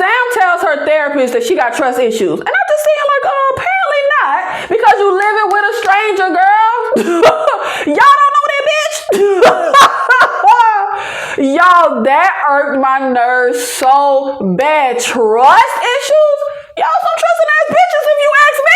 Sam tells her therapist that she got trust issues. And I'm just saying, like, apparently not. Because you living with a stranger, girl. Y'all don't know that bitch. Y'all, that irked my nerves so bad. Trust issues? Y'all some trusting ass bitches if you ask me.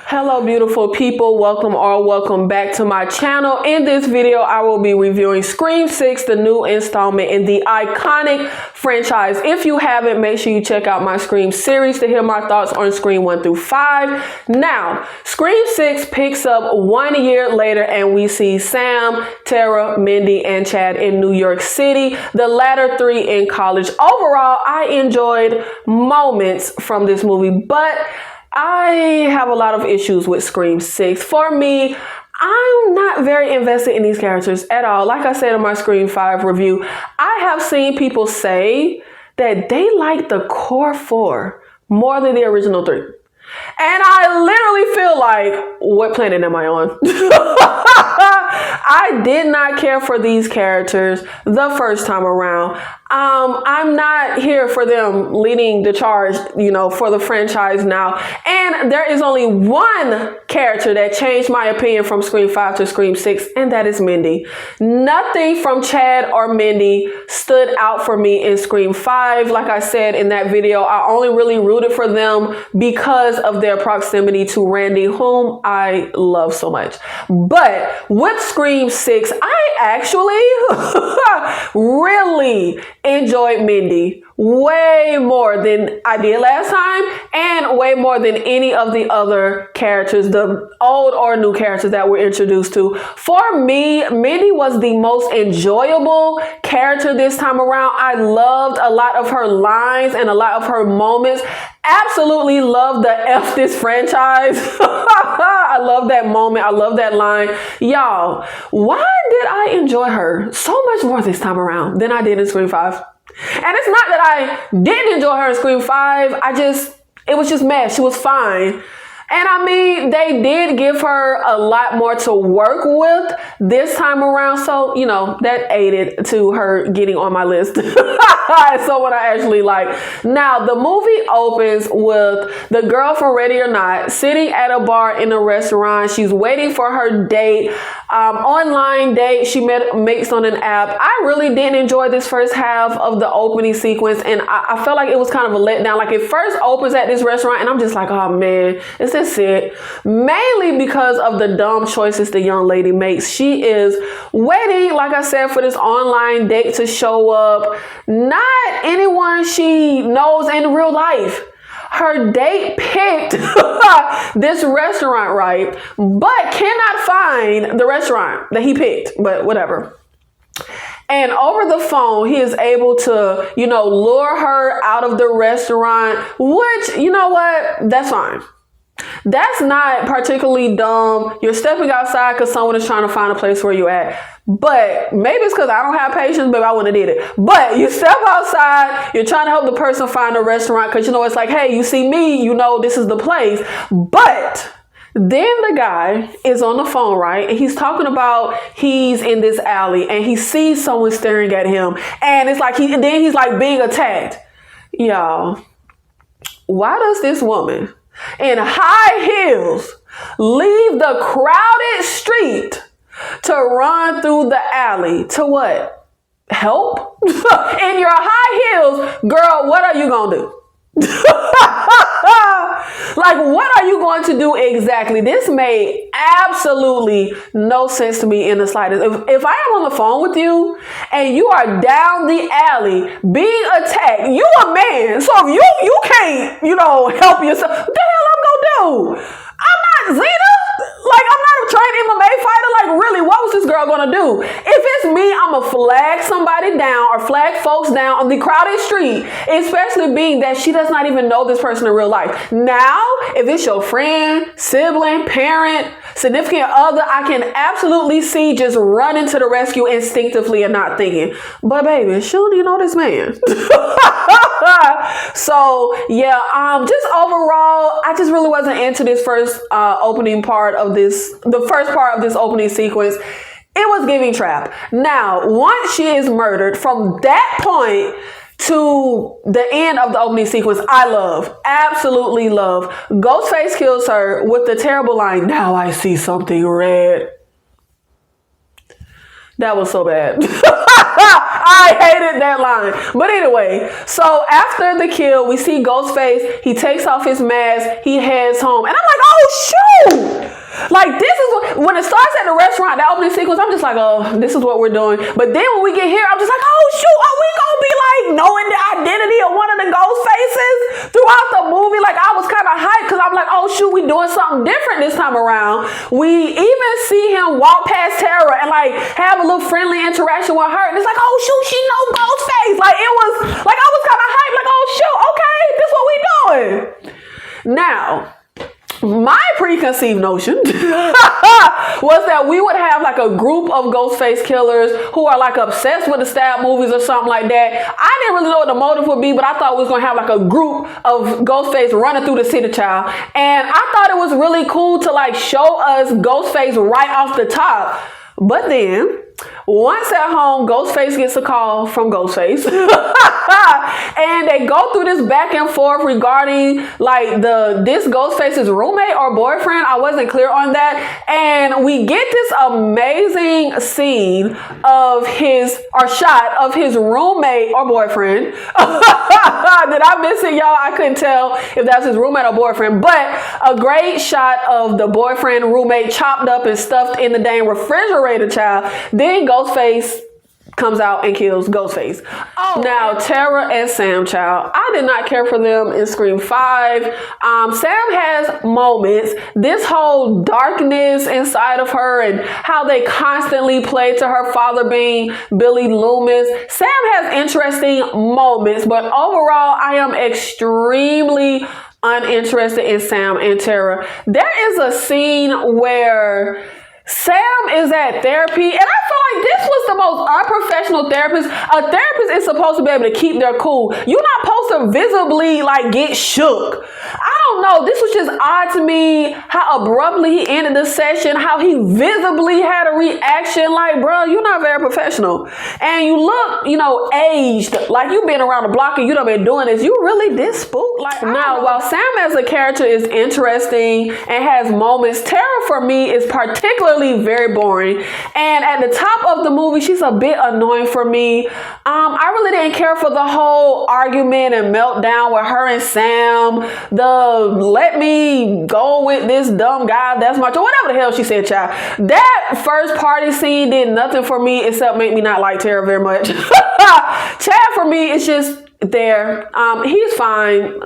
Hello, beautiful people. Welcome back to my channel. In this video, I will be reviewing Scream 6, the new installment in the iconic franchise. If you haven't, make sure you check out my Scream series to hear my thoughts on Scream 1 through 5. Now, Scream 6 picks up 1 year later and we see Sam, Tara, Mindy, and Chad in New York City, the latter three in college. Overall, I enjoyed moments from this movie, but I have a lot of issues with Scream 6. For me, I'm not very invested in these characters at all. Like I said in my Scream 5 review, I have seen people say that they like the core 4 more than the original 3. And I literally feel like, what planet am I on? I did not care for these characters the first time around. I'm not here for them leading the charge, for the franchise now. And there is only one character that changed my opinion from Scream 5 to Scream 6, and that is Mindy. Nothing from Chad or Mindy stood out for me in Scream 5. Like I said in that video, I only really rooted for them because of their proximity to Randy, whom I love so much. But with Scream 6, I actually really enjoyed Mindy way more than I did last time, and way more than any of the other characters, the old or new characters that we're introduced to. For me, Mindy was the most enjoyable character this time around. I loved a lot of her lines and a lot of her moments. Absolutely love the F this franchise. I love that moment. I love that line. Y'all, why did I enjoy her so much more this time around than I did in Scream 5? And it's not that I didn't enjoy her in Scream 5. It was just meh. She was fine. And I mean, they did give her a lot more to work with this time around. So, that aided to her getting on my list. So what I actually like. Now, the movie opens with the girl from Ready or Not sitting at a bar in a restaurant. She's waiting for her date, online date she makes on an app. I really didn't enjoy this first half of the opening sequence. And I felt like it was kind of a letdown. Like, it first opens at this restaurant and I'm just like, oh man, is this it? Mainly because of the dumb choices the young lady makes. She is waiting, like I said, for this online date to show up. Not anyone she knows in real life. Her date picked this restaurant, right? But cannot find the restaurant that he picked, but whatever. And over the phone, he is able to, lure her out of the restaurant, which, you know what? That's fine. That's not particularly dumb. You're stepping outside because someone is trying to find a place where you at. But maybe it's because I don't have patience, baby. I wouldn't have did it. But you step outside, you're trying to help the person find a restaurant because, it's like, hey, you see me, this is the place. But then the guy is on the phone, right? And he's talking about he's in this alley and he sees someone staring at him. And it's like he's being attacked. Y'all, why does this woman in high heels leave the crowded street to run through the alley to what? Help? In your high heels, girl, what are you gonna do? Like, what are you going to do exactly? This made absolutely no sense to me in the slightest. If I am on the phone with you and you are down the alley being attacked, you a man. So if you can't, help yourself, what the hell I'm gonna do? I'm not Zena. Like, I'm not a trained MMA fighter. Like, really, what was this girl gonna do? If it's me, I'ma flag somebody down or flag folks down on the crowded street, especially being that she does not even know this person in real life. Now, if it's your friend, sibling, parent, significant other, I can absolutely see just running to the rescue instinctively and not thinking, but baby, shouldn't you know this man? So yeah, just overall, I just really wasn't into this first opening part of the first part of this opening sequence. It was giving trap. Now, once she is murdered, from that point, to the end of the opening sequence, I love, absolutely love. Ghostface kills her with the terrible line, "Now I see something red." That was so bad. I hated that line. But anyway, so after the kill, we see Ghostface. He takes off his mask. He heads home. And I'm like, oh, shoot. Like, this is when it starts at the restaurant, that opening sequence, I'm just like, oh, this is what we're doing. But then when we get here, I'm just like, oh, shoot, are we going to be like knowing the identity of one of the ghost faces throughout the movie? Like, I was kind of hyped because I'm like, oh, shoot, we doing something different this time around. We even see him walk past Tara and like have a little friendly interaction with her. And it's like, oh, shoot, she know Ghostface. Like, it was like, I was kind of hyped, like, oh, shoot, okay, this is what we doing. Now, my preconceived notion was that we would have like a group of Ghostface killers who are like obsessed with the stab movies or something like that. I didn't really know what the motive would be, but I thought we was going to have like a group of Ghostface running through the city, child. And I thought it was really cool to like show us Ghostface right off the top. But then, once at home, Ghostface gets a call from Ghostface. And they go through this back and forth regarding like this Ghostface's roommate or boyfriend. I wasn't clear on that. And we get this amazing scene of shot of his roommate or boyfriend. Did I miss it, y'all? I couldn't tell if that's his roommate or boyfriend, but a great shot of the boyfriend roommate chopped up and stuffed in the dang refrigerator, child. Then Ghostface comes out and kills Ghostface. Oh, now Tara and Sam, child. I did not care for them in Scream 5. Sam has moments. This whole darkness inside of her and how they constantly play to her father being Billy Loomis. Sam has interesting moments, but overall, I am extremely uninterested in Sam and Tara. There is a scene where Sam is at therapy, and I feel like this was the most unprofessional therapist. A therapist is supposed to be able to keep their cool. You're not supposed to visibly like get shook. I don't know. This was just odd to me how abruptly he ended the session, how he visibly had a reaction like, bro, you're not very professional. And you look, aged, like you've been around the block and you done been doing this. You really this spooked? Like, now, while Sam as a character is interesting and has moments, Tara for me is particularly very boring, and at the top of the movie she's a bit annoying for me. I really didn't care for the whole argument and meltdown with her and Sam, the let me go with this dumb guy, that's my whatever the hell she said, child. That first party scene did nothing for me except make me not like Tara very much. Chad for me is just there. He's fine.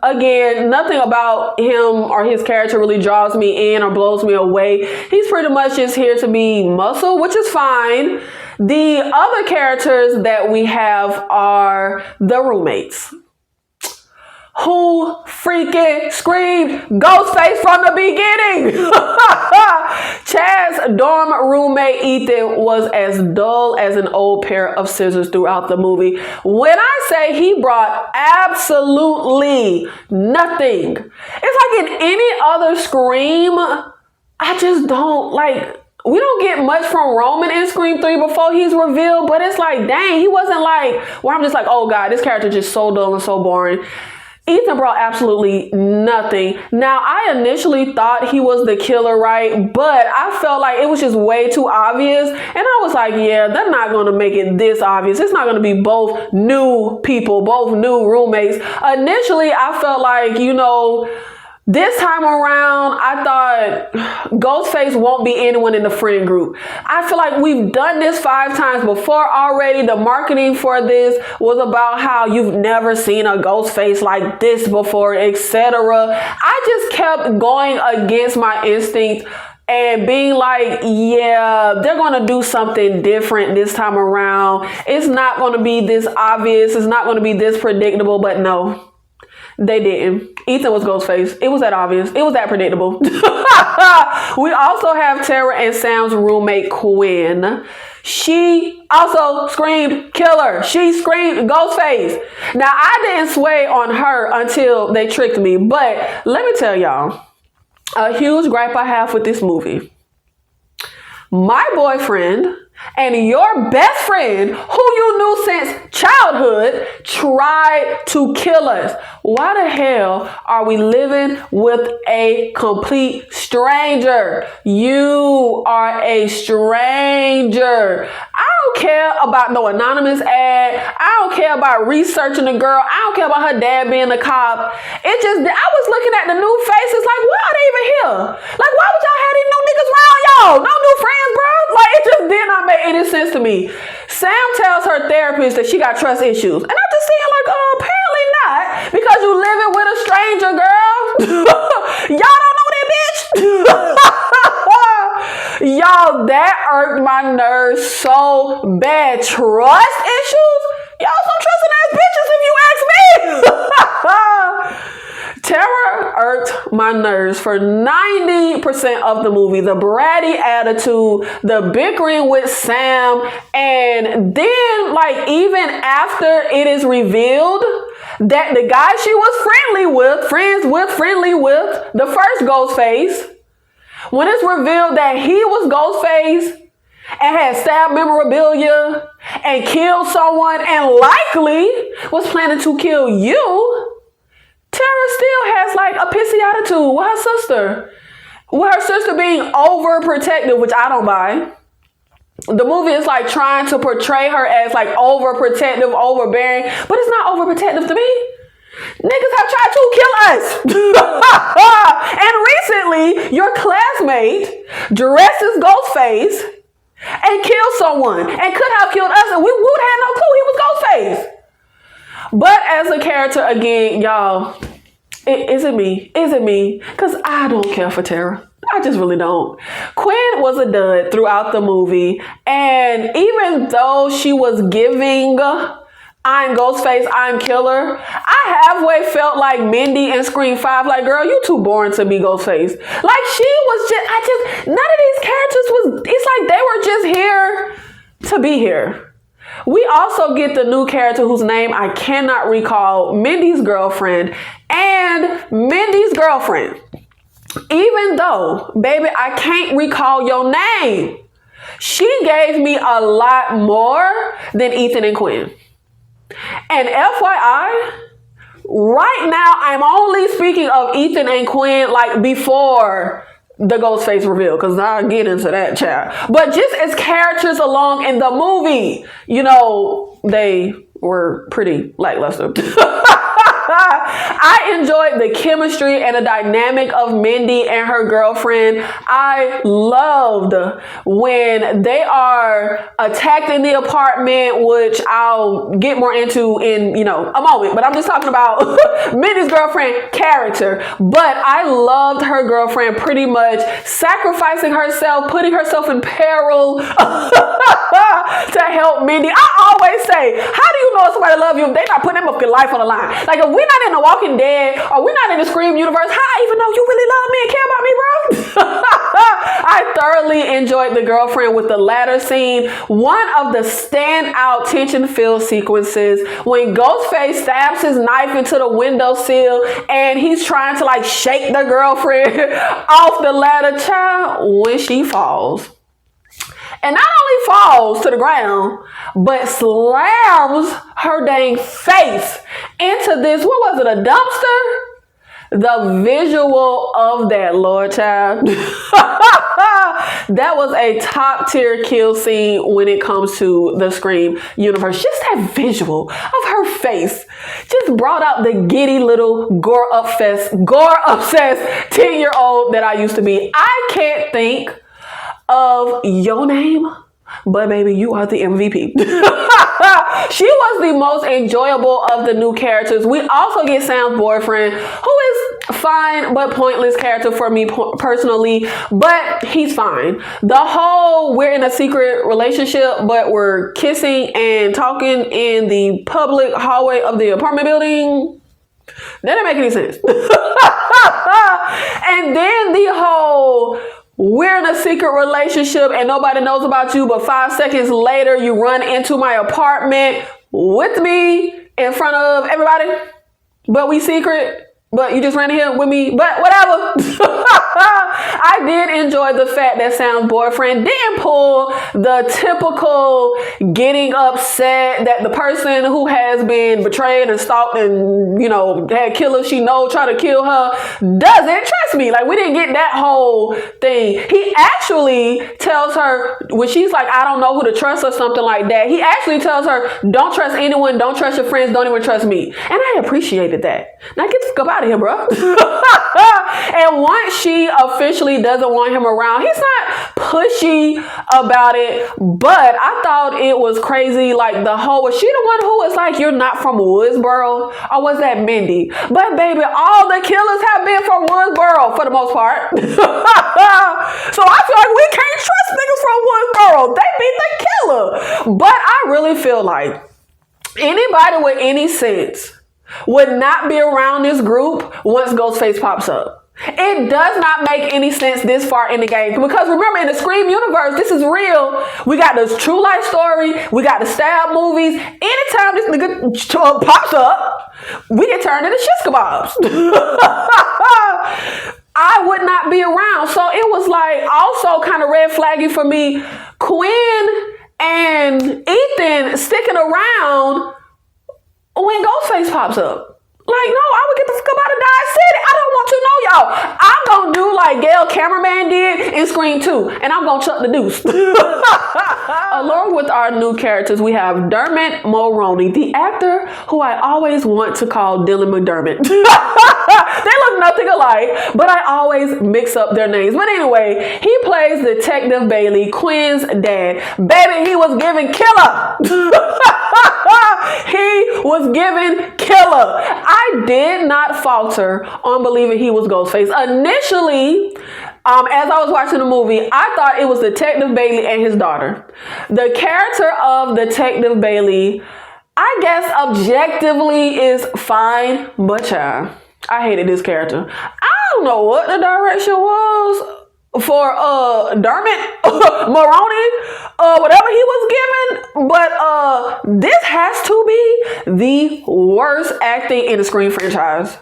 Again, nothing about him or his character really draws me in or blows me away. He's pretty much just here to be muscle, which is fine. The other characters that we have are the roommates, who freaking screamed Ghostface from the beginning. Chad's dorm roommate Ethan was as dull as an old pair of scissors throughout the movie. When I say he brought absolutely nothing, it's like in any other Scream, I just don't like. We don't get much from Roman in Scream 3 before he's revealed, but it's like, dang, he wasn't like, where I'm just like, oh God, this character just so dull and so boring. Ethan brought absolutely nothing. Now, I initially thought he was the killer, right? But I felt like it was just way too obvious. And I was like, yeah, they're not going to make it this obvious. It's not going to be both new people, both new roommates. Initially, I felt like, this time around, I thought Ghostface won't be anyone in the friend group. I feel like we've done this 5 times before already. The marketing for this was about how you've never seen a Ghostface like this before, etc. I just kept going against my instinct and being like, yeah, they're going to do something different this time around. It's not going to be this obvious. It's not going to be this predictable, but no. They didn't. Ethan was Ghostface. It was that obvious. It was that predictable. We also have Tara and Sam's roommate, Quinn. She also screamed killer. She screamed Ghostface. Now, I didn't sway on her until they tricked me. But let me tell y'all, a huge gripe I have with this movie. my boyfriend, and your best friend, who you knew since childhood, tried to kill us. Why the hell are we living with a complete stranger? You are a stranger. I don't care about no anonymous ad. I don't care about researching the girl. I don't care about her dad being a cop. I was looking at the new faces like, why are they even here? Like, why would y'all have these new niggas around y'all? No new friends, bro. Like, it just did not make any sense to me. Sam tells her therapist that she got trust issues. And I'm just saying, like, apparently not. Because you living with a stranger, girl. Y'all don't know that bitch. Y'all, that irked my nerves so bad. Trust issues? Y'all some trusting ass bitches if you ask me. Tara irked my nerves for 90% of the movie. The bratty attitude, the bickering with Sam, and then, like, even after it is revealed that the guy she was friendly with, the first Ghostface, when it's revealed that he was Ghostface and had stabbed memorabilia and killed someone and likely was planning to kill you, Tara still has like a pissy attitude with her sister. With her sister being overprotective, which I don't buy. The movie is like trying to portray her as like overprotective, overbearing, but it's not overprotective to me. Niggas have tried to kill us. And recently, your classmate dressed as Ghostface and killed someone and could have killed us, and we would have no clue he was Ghostface. But as a character, again, y'all, is it me? Because I don't care for Tara. I just really don't. Quinn was a dud throughout the movie. And even though she was giving I'm Ghostface, I'm killer, I halfway felt like Mindy in Scream 5. Like, girl, you too boring to be Ghostface. Like, she was just, none of these characters it's like they were just here to be here. We also get the new character whose name I cannot recall, Mindy's girlfriend. And Mindy's girlfriend, even though, baby, I can't recall your name, she gave me a lot more than Ethan and Quinn. And FYI, right now, I'm only speaking of Ethan and Quinn like before the Ghostface reveal, because I'll get into that, child. But just as characters along in the movie, you know, they were pretty lackluster. I enjoyed the chemistry and the dynamic of Mindy and her girlfriend. I loved when they are attacked in the apartment, which I'll get more into in, a moment. But I'm just talking about Mindy's girlfriend character. But I loved her girlfriend pretty much sacrificing herself, putting herself in peril to help Mindy. I always say, how do you know somebody love you if they're not putting them up your life on the line? Like, if we're not in The Walking Dead or we're not in the Scream universe, how I even know you really love me and care about me, bro? I thoroughly enjoyed the girlfriend with the ladder scene. One of the standout tension-filled sequences when Ghostface stabs his knife into the windowsill and he's trying to like shake the girlfriend off the ladder, child, when she falls. And not only falls to the ground, but slams her dang face into this, what was it, a dumpster? The visual of that, Lord child. That was a top tier kill scene when it comes to the Scream universe. Just that visual of her face just brought out the giddy little gore obsessed 10-year-old that I used to be. I can't think of your name, but baby, you are the MVP. She was the most enjoyable of the new characters. We also get Sam's boyfriend, who is fine but pointless character for me personally, but he's fine. The whole we're in a secret relationship but we're kissing and talking in the public hallway of the apartment building, that didn't make any sense. And then the whole we're in a secret relationship and nobody knows about you, but 5 seconds later you run into my apartment with me in front of everybody, but we secret. But you just ran in here with me. But whatever. I did enjoy the fact that Sam's boyfriend didn't pull the typical getting upset that the person who has been betrayed and stalked and, had killers she knows try to kill her doesn't. Trust me. Like, we didn't get that whole thing. He actually tells her, when she's like, I don't know who to trust or something like that, he actually tells her, don't trust anyone, don't trust your friends, don't even trust me. And I appreciated that. Now get the fuck out of here, bro. And once she officially doesn't want him around, he's not pushy about it, but I thought it was crazy. Like, was she the one who was like, you're not from Woodsboro? Or was that Mindy? But baby, all the killers have been from Woodsboro for the most part. So I feel like we can't trust niggas from Woodsboro. They be the killer. But I really feel like anybody with any sense would not be around this group once Ghostface pops up. It does not make any sense this far in the game. Because remember, in the Scream universe, this is real. We got this true life story. We got the stab movies. Anytime this nigga pops up, we get turned into shish kebabs. I would not be around. So it was like also kind of red flaggy for me. Quinn and Ethan sticking around when Ghostface pops up. Like, no, I would get the fuck up out of Dodge City. I don't want to know y'all. I'm going to do like Gail Cameraman did in Scream 2. And I'm going to chuck the deuce. Along with our new characters, we have Dermot Mulroney, the actor who I always want to call Dylan McDermott. They look nothing alike, but I always mix up their names. But anyway, he plays Detective Bailey, Quinn's dad. Baby, he was giving killer. He was giving killer. I did not falter on believing he was Ghostface. Initially, as I was watching the movie, I thought it was Detective Bailey and his daughter. The character of Detective Bailey, I guess objectively is fine, but child, I hated this character. I don't know what the direction was for Dermot Mulroney, whatever he was given, but this has to be the worst acting in the Scream franchise.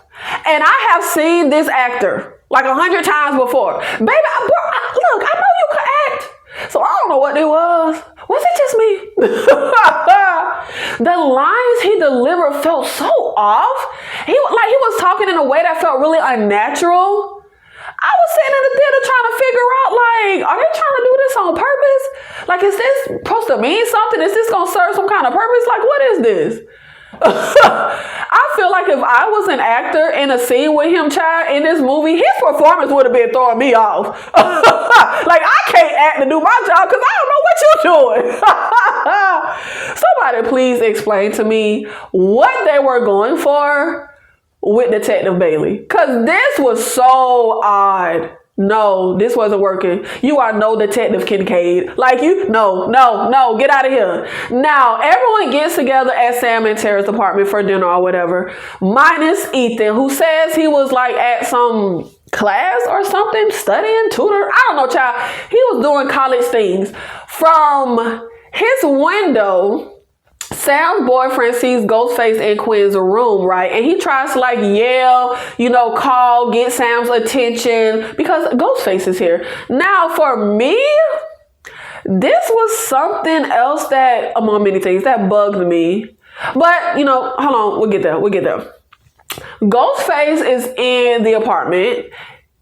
And I have seen this actor like 100 times before. Baby, look, I know you could act, so I don't know what it was. Was it just me? The lines he delivered felt so off. He was talking in a way that felt really unnatural. I was sitting in the theater trying to figure out, like, are they trying to do this on purpose? Like, is this supposed to mean something? Is this going to serve some kind of purpose? Like, what is this? I feel like if I was an actor in a scene with him, child, in this movie, his performance would have been throwing me off. Like, I can't act to do my job because I don't know what you're doing. Somebody please explain to me what they were going for with Detective Bailey, because this was so odd. No, this wasn't working. You are no Detective Kincaid. Like, no, get out of here. Now, everyone gets together at Sam and Tara's apartment for dinner or whatever, minus Ethan, who says he was like at some class or something, studying, tutor. I don't know, child. He was doing college things. From his window, Sam's boyfriend sees Ghostface in Quinn's room, right? And he tries to like yell, call, get Sam's attention because Ghostface is here. Now, for me, this was something else that, among many things, that bugged me. But, hold on, we'll get there. Ghostface is in the apartment,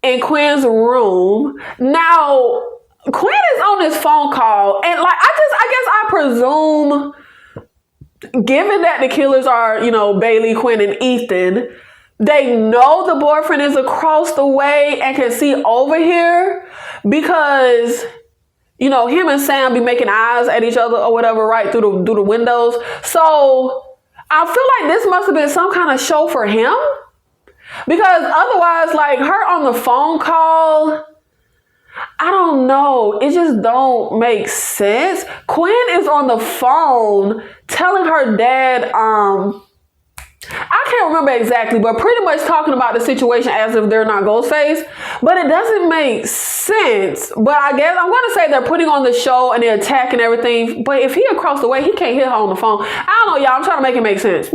in Quinn's room. Now, Quinn is on his phone call, and like, I guess I presume, given that the killers are, Bailey, Quinn, and Ethan, they know the boyfriend is across the way and can see over here because, him and Sam be making eyes at each other or whatever, right, through the windows. So I feel like this must have been some kind of show for him, because otherwise, like, her on the phone call, I don't know. It just don't make sense. Quinn is on the phone telling her dad, I I can't remember exactly, but pretty much talking about the situation as if they're not Ghostface. But it doesn't make sense. But I guess I'm going to say they're putting on the show and they're attacking everything. But if he across the way, he can't hit her on the phone. I don't know, y'all. I'm trying to make it make sense.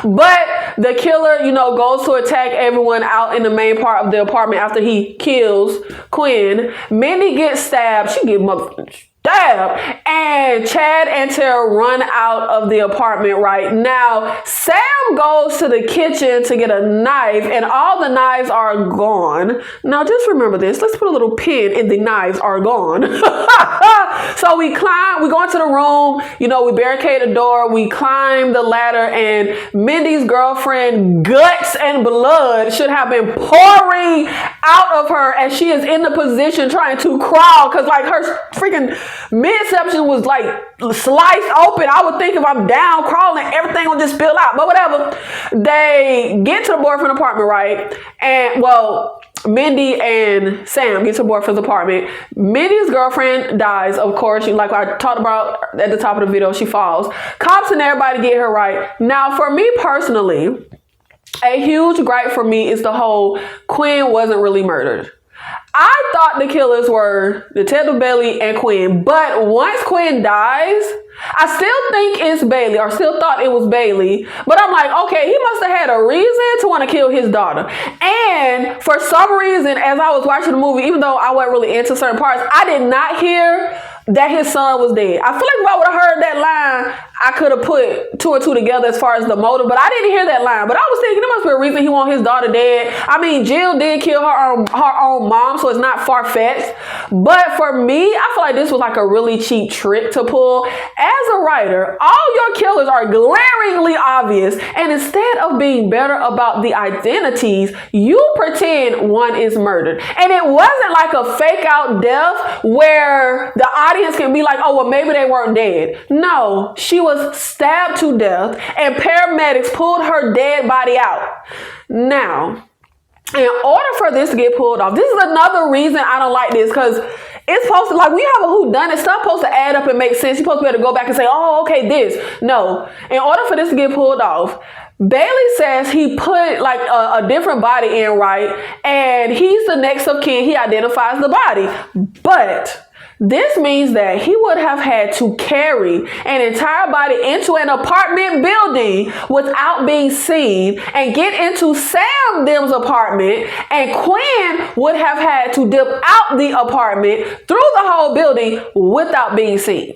But the killer, goes to attack everyone out in the main part of the apartment after he kills Quinn. Mindy gets stabbed. She gets stabbed. And Chad and Tara run out of the apartment right now. Sam goes to the kitchen to get a knife, and all the knives are gone. Now, just remember this. Let's put a little pin in the knives are gone. So we go into the room, we barricade the door, we climb the ladder, and Mindy's girlfriend guts and blood should have been pouring out of her as she is in the position trying to crawl, because like her freaking midsection was like sliced open. I would think if I'm down crawling, everything will just spill out, but whatever. They get to the boyfriend apartment, right? And Mindy and Sam get to boyfriend's apartment. Mindy's girlfriend dies, of course. Like I talked about at the top of the video, she falls. Cops and everybody get her right. Now, for me personally, a huge gripe for me is the whole Quinn wasn't really murdered. I thought the killers were Detective Bailey and Quinn, but once Quinn dies, I still think it's Bailey, or still thought it was Bailey, but I'm like, okay, he must have had a reason to want to kill his daughter. And for some reason, as I was watching the movie, even though I wasn't really into certain parts, I did not hear that his son was dead. I feel like if I would have heard that line, I could have put two and two together as far as the motive, but I didn't hear that line. But I was thinking there must be a reason he want his daughter dead. I mean, Jill did kill her own mom, so it's not far-fetched. But for me, I feel like this was like a really cheap trick to pull. As a writer, all your killers are glaringly obvious, and instead of being better about the identities, you pretend one is murdered. And it wasn't like a fake out death where the audience can be like, oh, well, maybe they weren't dead. No, she was stabbed to death and paramedics pulled her dead body out. Now, in order for this to get pulled off, this is another reason I don't like this, because it's supposed to, like, we have a whodunit, stuff supposed to add up and make sense. You're supposed to be able to go back and say, oh, okay, this. No, in order for this to get pulled off, Bailey says he put like a different body in, right? And he's the next of kin. He identifies the body. But this means that he would have had to carry an entire body into an apartment building without being seen and get into Sam Dim's apartment, and Quinn would have had to dip out the apartment through the whole building without being seen.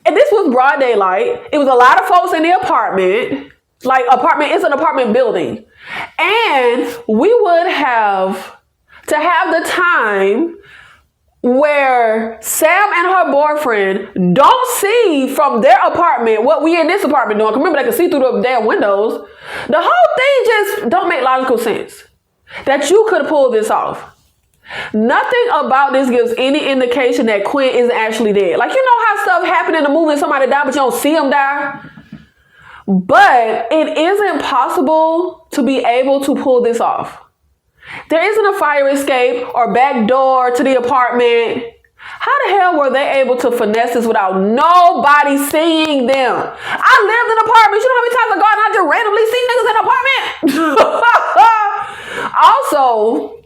And this was broad daylight. It was a lot of folks in the apartment. Like, apartment is an apartment building. And we would have to have the time where Sam and her boyfriend don't see from their apartment what we in this apartment doing. Remember, they can see through the damn windows. The whole thing just don't make logical sense that you could have pulled this off. Nothing about this gives any indication that Quinn isn't actually dead. Like, you know how stuff happen in the movie and somebody die, but you don't see them die? But it isn't possible to be able to pull this off. There isn't a fire escape or back door to the apartment. How the hell were they able to finesse this without nobody seeing them? I lived in apartments. You know how many times I go and I just randomly see niggas in an apartment? Also,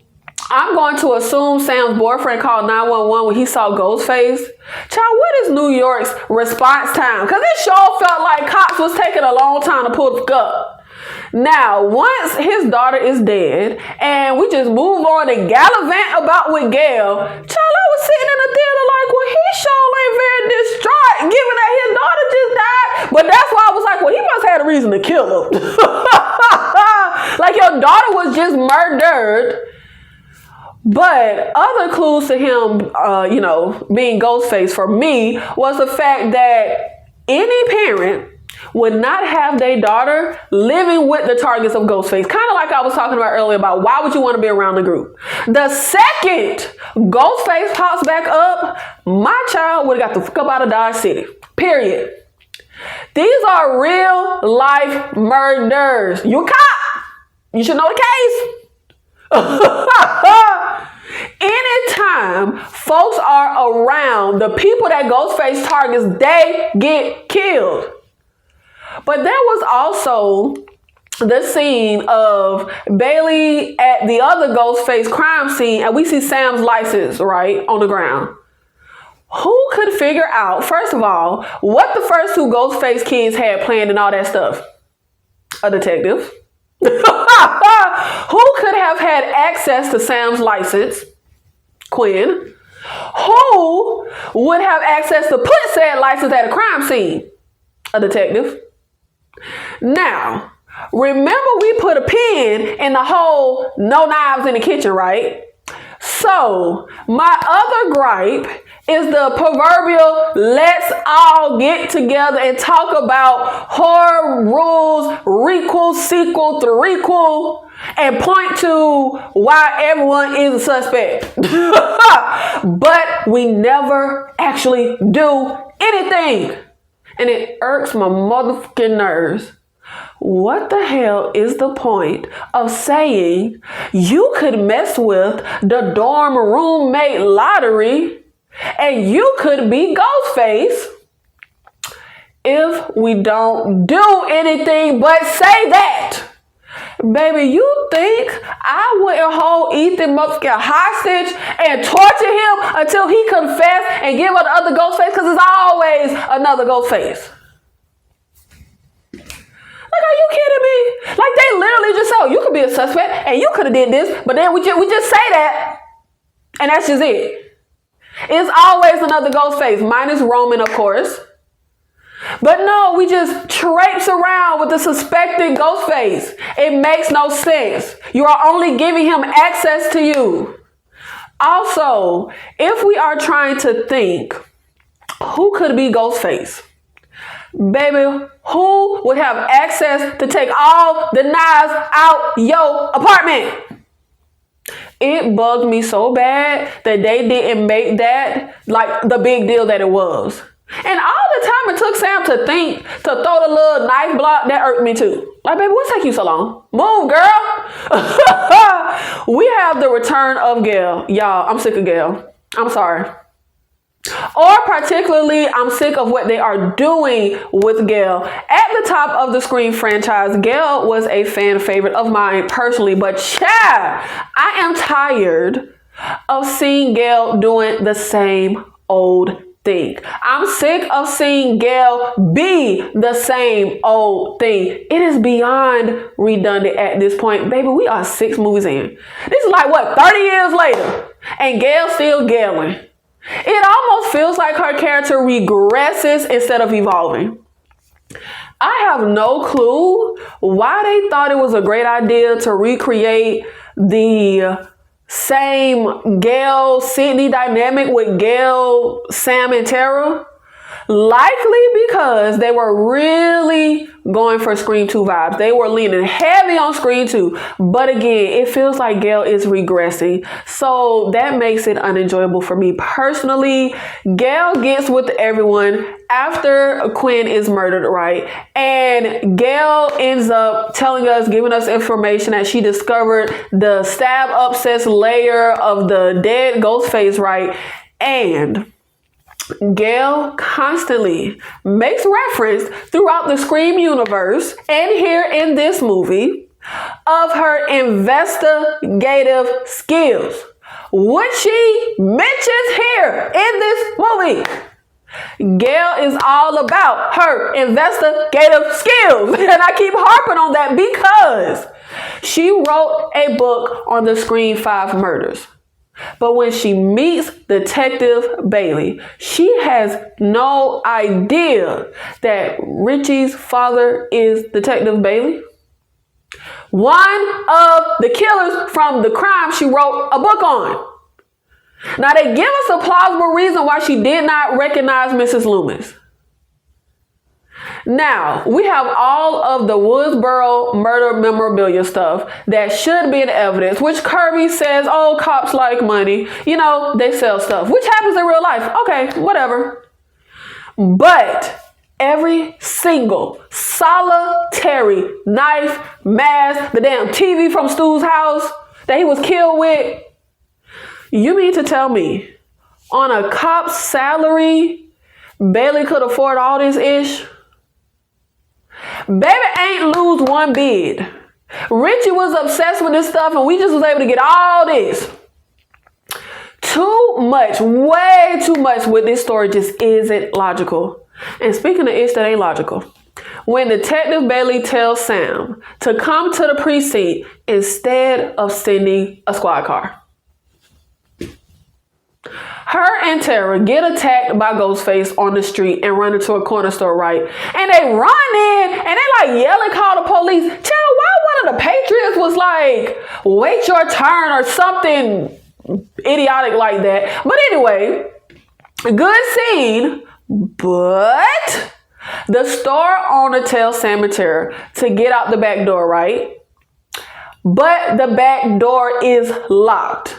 I'm going to assume Sam's boyfriend called 911 when he saw Ghostface. Child, what is New York's response time? Because it sure felt like cops was taking a long time to pull the up. Now, once his daughter is dead, and we just move on and gallivant about with Gail, child, I was sitting in the theater like, well, he sure ain't very distraught, given that his daughter just died. But that's why I was like, well, he must have had a reason to kill him. Like, your daughter was just murdered. But other clues to him, being Ghostface for me was the fact that any parent would not have their daughter living with the targets of Ghostface. Kind of like I was talking about earlier about why would you want to be around the group? The second Ghostface pops back up, my child would have got the fuck up out of Dodge City. Period. These are real life murders. You a cop. You should know the case. Anytime folks are around the people that Ghostface targets, they get killed. But there was also the scene of Bailey at the other Ghostface crime scene, and we see Sam's license, right, on the ground. Who could figure out, first of all, what the first two Ghostface kids had planned and all that stuff? A detective. Who could have had access to Sam's license? Quinn. Who would have access to put said license at a crime scene? A detective. Now, remember we put a pin in the whole no knives in the kitchen, right? So, my other gripe is the proverbial let's all get together and talk about horror rules, requel, sequel, threequel, and point to why everyone is a suspect. But we never actually do anything. And it irks my motherfucking nerves. What the hell is the point of saying you could mess with the dorm roommate lottery and you could be Ghostface if we don't do anything but say that? Baby, you think I wouldn't hold Ethan motherfucking hostage and torture him until he confessed and give up the other Ghostface? Because there's always another Ghostface. Like, are you kidding me? Like, they literally just said, oh, you could be a suspect and you could have did this, but then we just say that and that's just it. It's always another Ghostface, minus Roman, of course. But no, we just traipse around with the suspected Ghostface. It makes no sense. You are only giving him access to you. Also, if we are trying to think, who could be Ghostface? Baby, who would have access to take all the knives out your apartment? It bugged me so bad that they didn't make that like the big deal that it was. And all the time it took Sam to think, to throw the little knife block, that irked me too. Like, baby, what's taking you so long? Move, girl. We have the return of Gale. Y'all, I'm sick of Gale. I'm sorry. Or particularly, I'm sick of what they are doing with Gale. At the top of the Scream franchise, Gale was a fan favorite of mine personally, but child, I am tired of seeing Gale doing the same old thing. I'm sick of seeing Gale be the same old thing. It is beyond redundant at this point. Baby, we are 6 movies in. This is like, what, 30 years later, and Gale's still Galing. It almost feels like her character regresses instead of evolving. I have no clue why they thought it was a great idea to recreate the same Gale Sydney dynamic with Gale, Sam, and Tara. Likely because they were really going for Scream 2 vibes. They were leaning heavy on Scream 2. But again, it feels like Gale is regressing. So that makes it unenjoyable for me personally. Gale gets with everyone after Quinn is murdered, right? And Gale ends up telling us, giving us information that she discovered the stab obsessed layer of the dead Ghostface, right? And Gale constantly makes reference throughout the Scream universe and here in this movie of her investigative skills, which she mentions here in this movie. Gale is all about her investigative skills. And I keep harping on that because she wrote a book on the Scream 5 murders. But when she meets Detective Bailey, she has no idea that Richie's father is Detective Bailey. One of the killers from the crime she wrote a book on. Now they give us a plausible reason why she did not recognize Mrs. Loomis. Now, we have all of the Woodsboro murder memorabilia stuff that should be in evidence, which Kirby says, oh, cops like money. You know, they sell stuff, which happens in real life. Okay, whatever. But every single solitary knife, mask, the damn TV from Stu's house that he was killed with, you mean to tell me on a cop's salary, Bailey could afford all this ish? Baby ain't lose one bid. Richie was obsessed with this stuff and we just was able to get all this. Too much, way too much with this story just isn't logical. And speaking of ish that ain't logical, when Detective Bailey tells Sam to come to the precinct instead of sending a squad car. Her and Tara get attacked by Ghostface on the street and run into a corner store, right? And they run in and they like yell and call the police. Child, why one of the Patriots was like, wait your turn or something idiotic like that. But anyway, good scene, but the store owner tells Sam and Tara to get out the back door, right? But the back door is locked.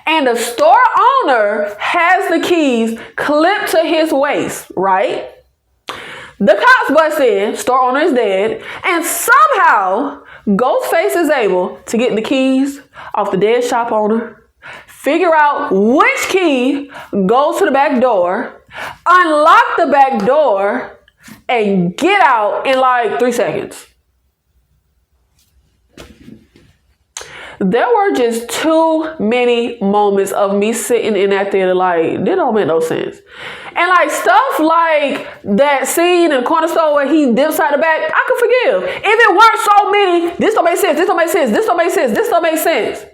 And the store owner has the keys clipped to his waist, right? The cops bust in, store owner is dead, and somehow Ghostface is able to get the keys off the dead shop owner, figure out which key goes to the back door, unlock the back door, and get out in like 3 seconds. There were just too many moments of me sitting in that theater like, this don't make no sense. And like stuff like that scene in the corner store where he dips out the back, I could forgive. If it weren't so many, this don't make sense, this don't make sense, this don't make sense, this don't make sense.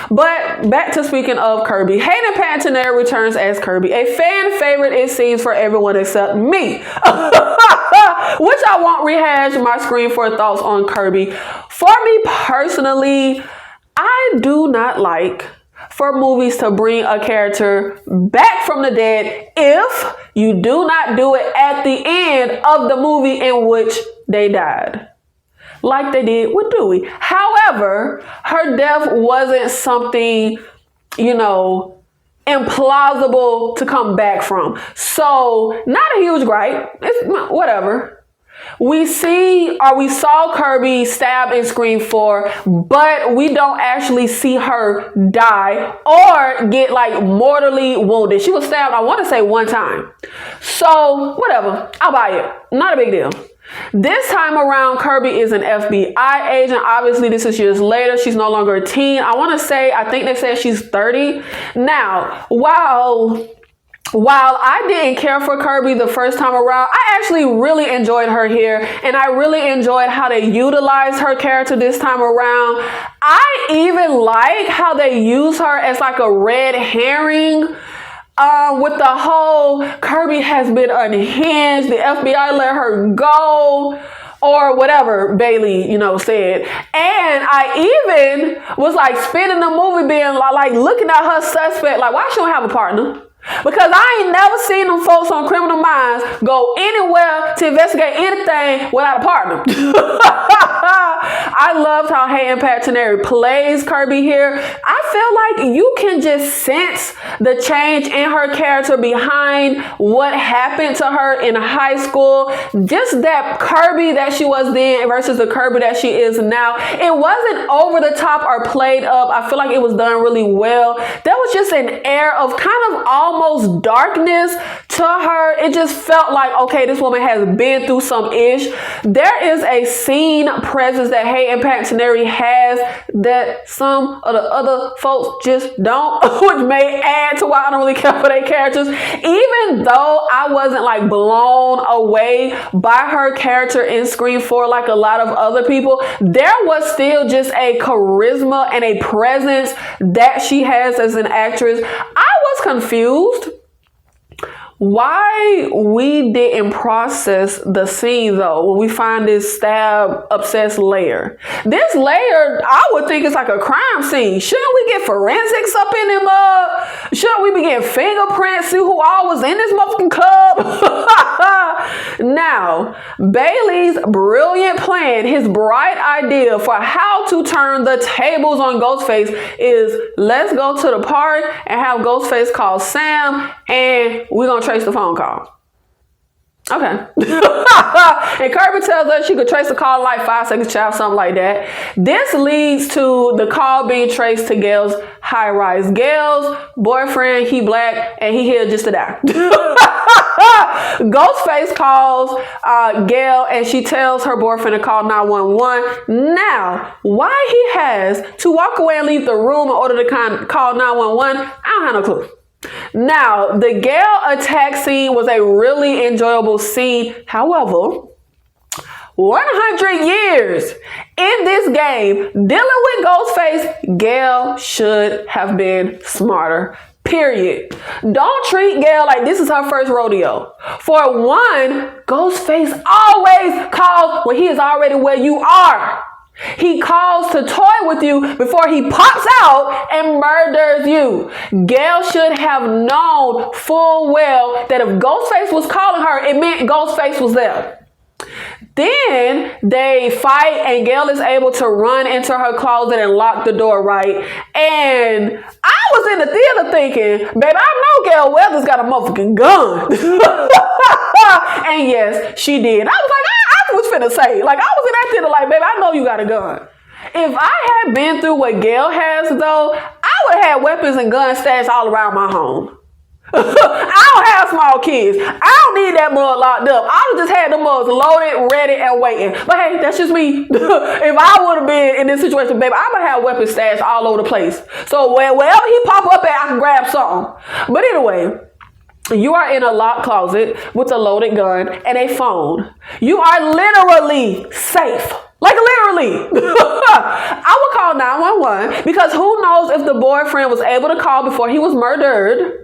But back to speaking of Kirby, Hayden Panettiere returns as Kirby, a fan favorite it seems for everyone except me. Which I won't rehash my screen for thoughts on Kirby. For me personally, I do not like for movies to bring a character back from the dead if you do not do it at the end of the movie in which they died. Like they did with Dewey. However, her death wasn't something, implausible to come back from. So, not a huge gripe. It's whatever. We saw Kirby stab in Scream 4, but we don't actually see her die or get like mortally wounded. She was stabbed, I want to say 1 time. So, whatever. I'll buy it. Not a big deal. This time around, Kirby is an FBI agent. Obviously, this is years later. She's no longer a teen. I think they said she's 30. Now, while I didn't care for Kirby the first time around, I actually really enjoyed her here, and I really enjoyed how they utilized her character this time around. I even like how they use her as like a red herring. With the whole Kirby has been unhinged, the FBI let her go, or whatever Bailey, said. And I even was like spinning the movie being like looking at her suspect, like why she don't have a partner? Because I ain't never seen them folks on Criminal Minds go anywhere to investigate anything without a partner. I loved how Hayden Panettiere plays Kirby here. I feel like you can just sense the change in her character behind what happened to her in high school. Just that Kirby that she was then versus the Kirby that she is now. It wasn't over the top or played up. I feel like it was done really well. There was just an air of kind of almost darkness to her. It just felt like, okay, this woman has been through some ish. There is a scene presence that Hayden Panettiere has that some of the other folks just don't, which may add to why I don't really care for their characters. Even though I wasn't like blown away by her character in Scream 4 like a lot of other people, there was still just a charisma and a presence that she has as an actress. I was confused why we didn't process the scene though when we find this stab obsessed layer. This layer, I would think it's like a crime scene. Shouldn't we get forensics up in them? Shouldn't we be getting fingerprints, see who all was in this motherfucking club? Now, Bailey's brilliant plan, his bright idea for how to turn the tables on Ghostface is let's go to the park and have Ghostface call Sam and we're going to trace the phone call. Okay. And Kirby tells us she could trace the call in like 5 seconds, child, something like that. This leads to the call being traced to Gail's high rise. Gail's boyfriend, he black, and he here just to die. Ghostface calls Gail and she tells her boyfriend to call 911. Now, why he has to walk away and leave the room in order to call 911, I don't have no clue. Now, the Gail attack scene was a really enjoyable scene. However, 100 years in this game, dealing with Ghostface, Gail should have been smarter. Period. Don't treat Gail like this is her first rodeo. For one, Ghostface always calls when he is already where you are. He calls to toy with you before he pops out and murders you. Gail should have known full well that if Ghostface was calling her, it meant Ghostface was there. Then they fight and Gail is able to run into her closet and lock the door right. And I was in the theater thinking, babe, I know Gail Weathers got a motherfucking gun. And yes, she did. I was like, I was finna say, like, I was in that theater like, babe, I know you got a gun. If I had been through what Gail has though, I would have had weapons and guns stashed all around my home. I don't have small kids. I don't need that mug locked up. I would just had the mugs loaded, ready, and waiting. But hey, that's just me. If I would have been in this situation, baby, I would have weapons stashed all over the place. So wherever he pop up at, I can grab something. But anyway, you are in a locked closet with a loaded gun and a phone. You are literally safe. Like literally. I would call 911 because who knows if the boyfriend was able to call before he was murdered.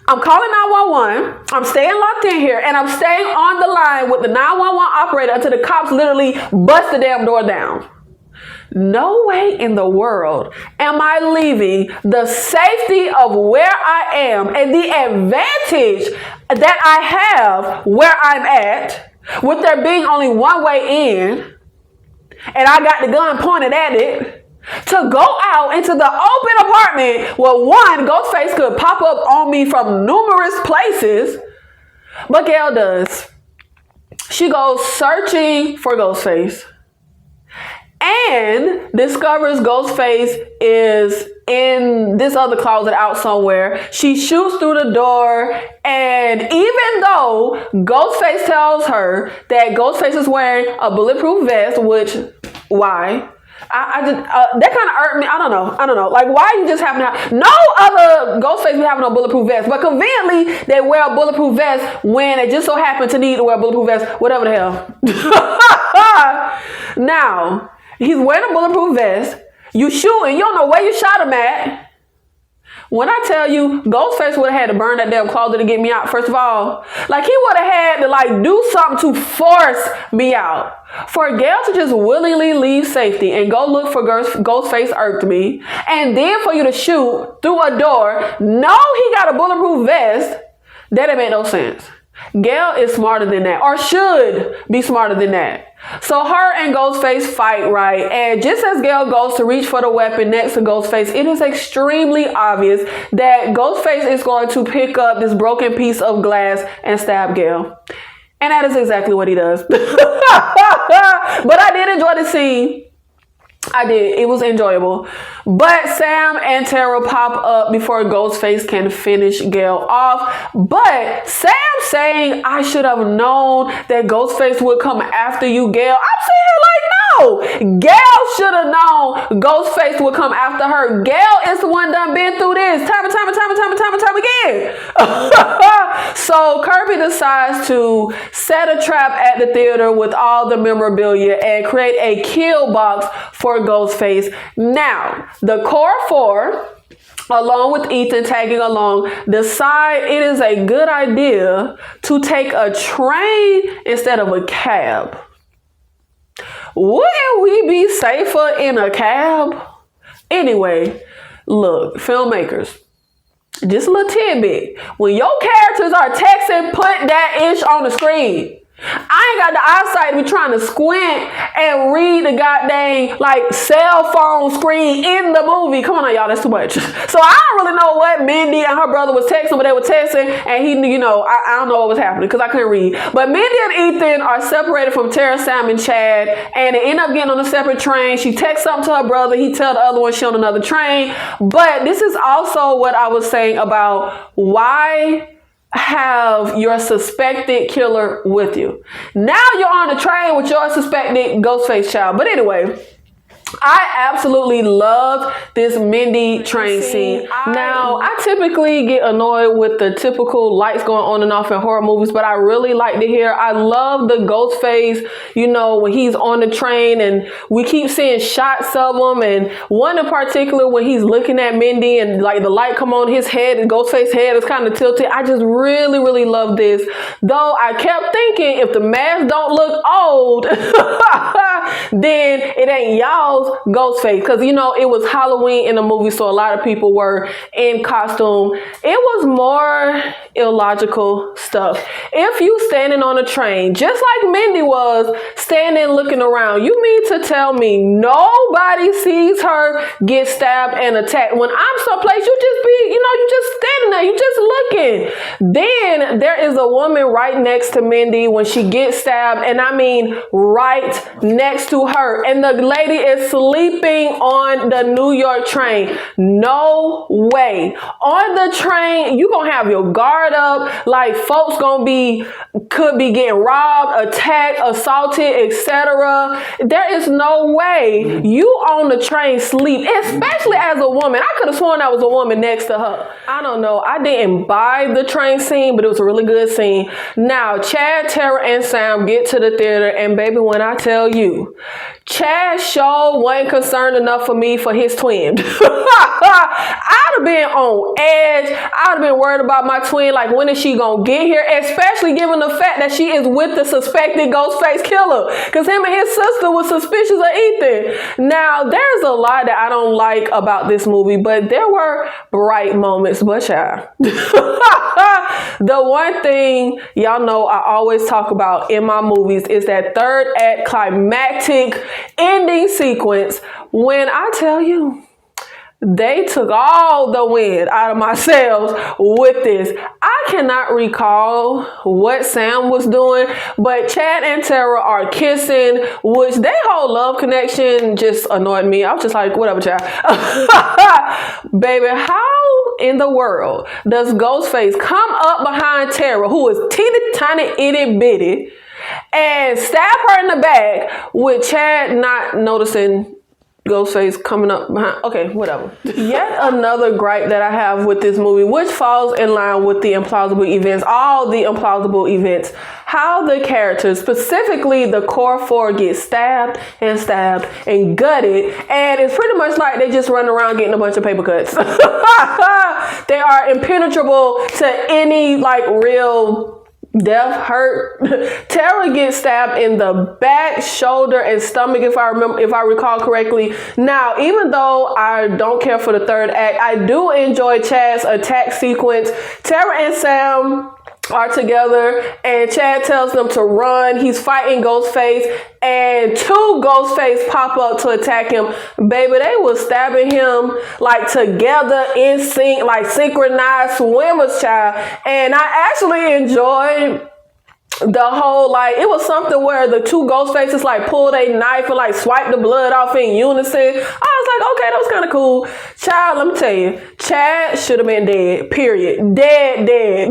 I'm calling 911. I'm staying locked in here and I'm staying on the line with the 911 operator until the cops literally bust the damn door down. No way in the world am I leaving the safety of where I am and the advantage that I have where I'm at, with there being only one way in, and I got the gun pointed at it, to go out into the open apartment where one, Ghostface could pop up on me from numerous places. But Gail does. She goes searching for Ghostface and discovers Ghostface is in this other closet out somewhere. She shoots through the door, and even though Ghostface tells her that Ghostface is wearing a bulletproof vest, which, why? That kind of irked me. I don't know. Like, why you just happen to have no other Ghostface be having a bulletproof vest, but conveniently they wear a bulletproof vest when they just so happen to need to wear a bulletproof vest, whatever the hell. Now, he's wearing a bulletproof vest. You shooting. You don't know where you shot him at. When I tell you, Ghostface would have had to burn that damn closet to get me out, first of all. Like, he would have had to, like, do something to force me out. For Gail to just willingly leave safety and go look for Ghostface irked me. And then for you to shoot through a door, know he got a bulletproof vest, that didn't make no sense. Gail is smarter than that, or should be smarter than that. So her and Ghostface fight, right? And just as Gail goes to reach for the weapon next to Ghostface, it is extremely obvious that Ghostface is going to pick up this broken piece of glass and stab Gail. And that is exactly what he does. But I did enjoy the scene. I did. It was enjoyable. But Sam and Tara pop up before Ghostface can finish Gail off. But Sam saying, I should have known that Ghostface would come after you, Gail. I'm saying, like, no. Gail should have known Ghostface would come after her. Gail is the one done been through this time and time again. So Kirby decides to set a trap at the theater with all the memorabilia and create a kill box for Ghostface. Now, the core four, along with Ethan tagging along, decide it is a good idea to take a train instead of a cab. Wouldn't we be safer in a cab? Anyway, look, filmmakers, just a little tidbit. When your characters are texting, put that ish on the screen. I ain't got the eyesight to be trying to squint and read the goddamn, like, cell phone screen in the movie. Come on, y'all, that's too much. So I don't really know what Mindy and her brother was texting, but they were texting, and he, I don't know what was happening because I couldn't read. But Mindy and Ethan are separated from Tara, Sam, and Chad, and they end up getting on a separate train. She texts something to her brother. He tells the other one she on another train. But this is also what I was saying about why have your suspected killer with you. Now you're on the train with your suspected Ghostface child. But anyway, I absolutely loved this Mindy train scene. Now, I typically get annoyed with the typical lights going on and off in horror movies, but I really like to hear. I love the Ghostface, you know, when he's on the train and we keep seeing shots of him. And one in particular, when he's looking at Mindy and like the light come on his head and Ghostface's head is kind of tilted. I just really, really love this. Though I kept thinking if the mask don't look old, then it ain't y'all's Ghostface, because you know it was Halloween in the movie, so a lot of people were in costume. It was more illogical stuff. If you standing on a train, just like Mindy was standing looking around, you mean to tell me nobody sees her get stabbed and attacked? When I'm someplace, you just be, you know, you just standing there, you just looking. Then there is a woman right next to Mindy when she gets stabbed, and I mean right next to her, and the lady is sleeping on the New York train. No way. On the train, you gonna have your guard up, like folks could be getting robbed, attacked, assaulted, etc. There is no way you on the train sleep, especially as a woman. I could have sworn that was a woman next to her. I don't know. I didn't buy the train scene, but it was a really good scene. Now, Chad, Tara, and Sam get to the theater, and baby, when I tell you, Chad sure wasn't concerned enough for me for his twin. I'd have been on edge. I'd have been worried about my twin, like when is she gonna get here, especially given the fact that she is with the suspected Ghostface killer, because him and his sister was suspicious of Ethan. Now, there's a lot that I don't like about this movie, but there were bright moments. But yeah, the one thing y'all know I always talk about in my movies is that third act climactic ending sequence. When I tell you, they took all the wind out of my sails with this. I cannot recall what Sam was doing, but Chad and Tara are kissing, which their whole love connection just annoyed me. I was just like, whatever, child. Baby, how in the world does Ghostface come up behind Tara, who is teeny tiny itty bitty, and stab her in the back with Chad not noticing Ghostface coming up behind? Okay, whatever. Yet another gripe that I have with this movie, which falls in line with the implausible events, all the implausible events, how the characters, specifically the core four, get stabbed and gutted, and it's pretty much like they just run around getting a bunch of paper cuts. They are impenetrable to any like real death, hurt. Tara gets stabbed in the back, shoulder, and stomach, if I recall correctly. Now, even though I don't care for the third act, I do enjoy Chad's attack sequence. Tara and Sam are together, and Chad tells them to run. He's fighting Ghostface, and two Ghostface pop up to attack him. Baby, they was stabbing him like together in sync, like synchronized swimmers, child. And I actually enjoyed the whole, like, it was something where the two ghost faces like pulled a knife and like swiped the blood off in unison. I was like, okay, that was kind of cool. Child, let me tell you, Chad should have been dead, period. Dead.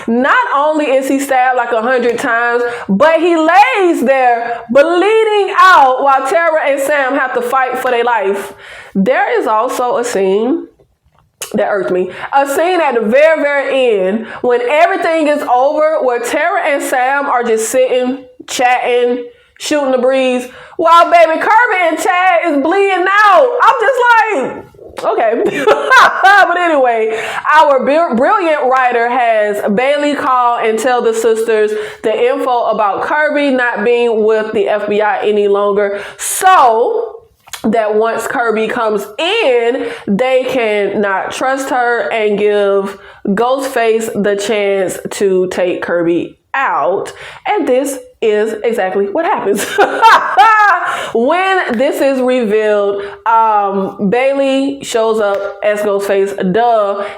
Not only is he stabbed like 100 times, but he lays there bleeding out while Tara and Sam have to fight for their life. There is also a scene that irked me. A scene at the very, very end when everything is over, where Tara and Sam are just sitting, chatting, shooting the breeze, while baby Kirby and Chad is bleeding out. I'm just like, okay. But anyway, our brilliant writer has Bailey call and tell the sisters the info about Kirby not being with the FBI any longer, so that once Kirby comes in, they can not trust her and give Ghostface the chance to take Kirby out. And this is exactly what happens. When this is revealed, Bailey shows up as Ghostface,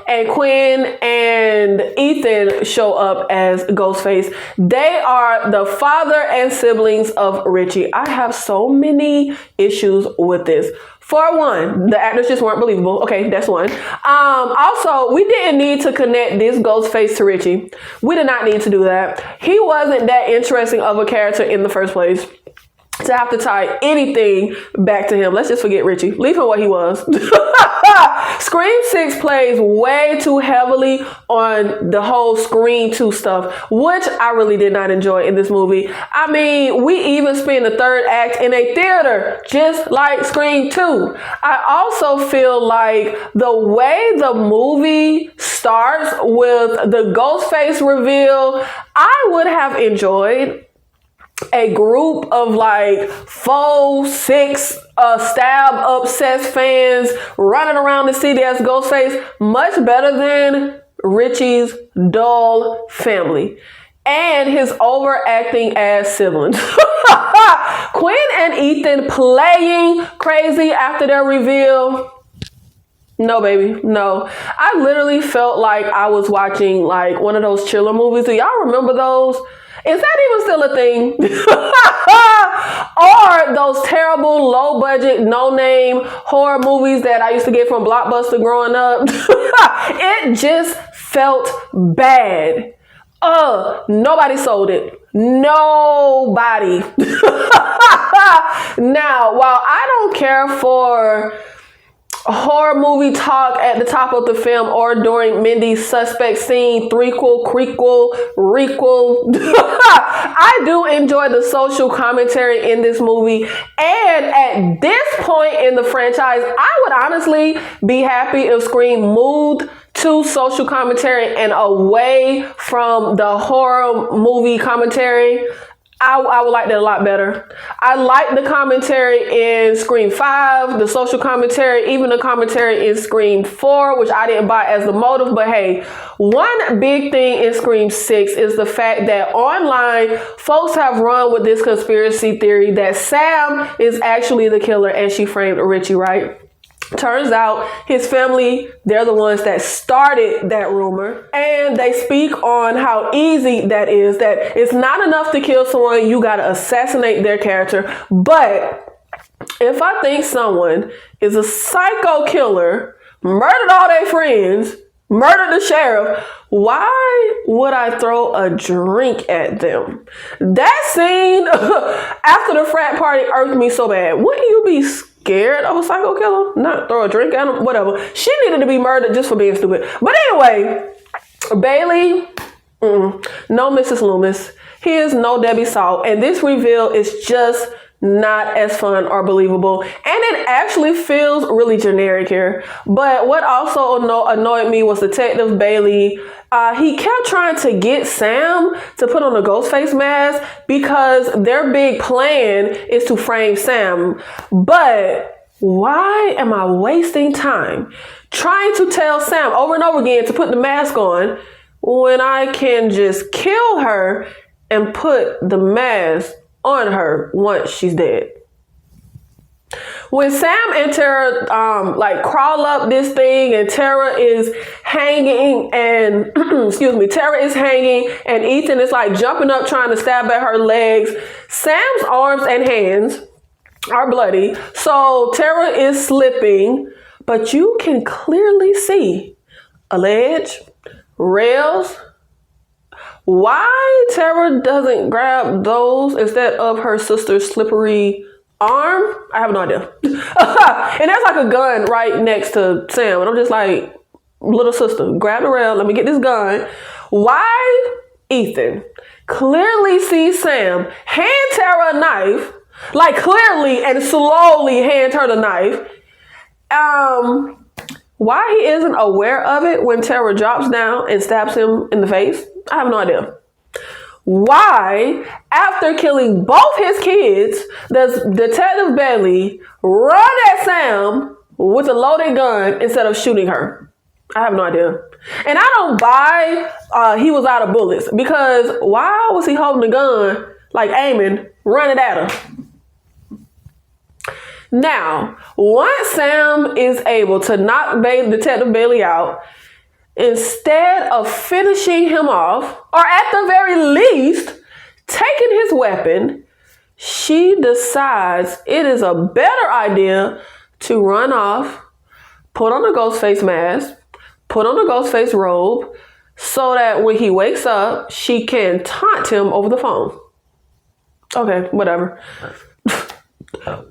and Quinn and Ethan show up as Ghostface. They are the father and siblings of Richie. I have so many issues with this. For one, the actors just weren't believable. Okay, that's one. Also, we didn't need to connect this Ghostface to Richie. We did not need to do that. He wasn't that interesting of a character in the first place to have to tie anything back to him. Let's just forget Richie. Leave him what he was. Scream 6 plays way too heavily on the whole Scream 2 stuff, which I really did not enjoy in this movie. I mean, we even spent the third act in a theater, just like Scream 2. I also feel like the way the movie starts with the Ghostface reveal, I would have enjoyed a group of like 4, 6 stab obsessed fans running around the city as Ghostface much better than Richie's dull family and his overacting ass siblings. Quinn and Ethan playing crazy after their reveal. No, baby, no. I literally felt like I was watching like one of those chiller movies. Do y'all remember those? Is that even still a thing? Or those terrible, low-budget, no-name horror movies that I used to get from Blockbuster growing up? It just felt bad. Nobody sold it. Nobody. Now, while I don't care for horror movie talk at the top of the film or during Mindy's suspect scene, threequel, crequel, requel. I do enjoy the social commentary in this movie. And at this point in the franchise, I would honestly be happy if Scream moved to social commentary and away from the horror movie commentary. I would like that a lot better. I like the commentary in Scream 5, the social commentary, even the commentary in Scream 4, which I didn't buy as the motive. But hey, one big thing in Scream 6 is the fact that online, folks have run with this conspiracy theory that Sam is actually the killer and she framed Richie, right? Turns out his family, they're the ones that started that rumor. And they speak on how easy that is, that it's not enough to kill someone, you gotta assassinate their character. But if I think someone is a psycho killer, murdered all their friends, murdered the sheriff, why would I throw a drink at them? That scene after the frat party irked me so bad. Wouldn't you be scared of a psycho killer? Not throw a drink at him, whatever. She needed to be murdered just for being stupid. But anyway, Bailey, no Mrs. Loomis. He is no Debbie Salt. And this reveal is just not as fun or believable. And it actually feels really generic here. But what also annoyed me was Detective Bailey. He kept trying to get Sam to put on a Ghostface mask because their big plan is to frame Sam. But why am I wasting time trying to tell Sam over and over again to put the mask on when I can just kill her and put the mask on her once she's dead? When Sam and Tara crawl up this thing and Tara is hanging and Tara is hanging and Ethan is like jumping up trying to stab at her legs, Sam's arms and hands are bloody. So Tara is slipping, but you can clearly see a ledge, rails. Why Tara doesn't grab those instead of her sister's slippery arm, I have no idea. And there's like a gun right next to Sam. And I'm just like, little sister, grab the rail. Let me get this gun. Why Ethan clearly sees Sam hand Tara a knife, like clearly and slowly hand her the knife. Why he isn't aware of it when Tara drops down and stabs him in the face, I have no idea. Why, after killing both his kids, does Detective Bailey run at Sam with a loaded gun instead of shooting her? I have no idea. And I don't buy he was out of bullets, because why was he holding the gun, like aiming, running at her? Now, once Sam is able to knock Detective Bailey out, instead of finishing him off, or at the very least, taking his weapon, she decides it is a better idea to run off, put on a ghost face mask, put on a ghost face robe, so that when he wakes up, she can taunt him over the phone. Okay, whatever.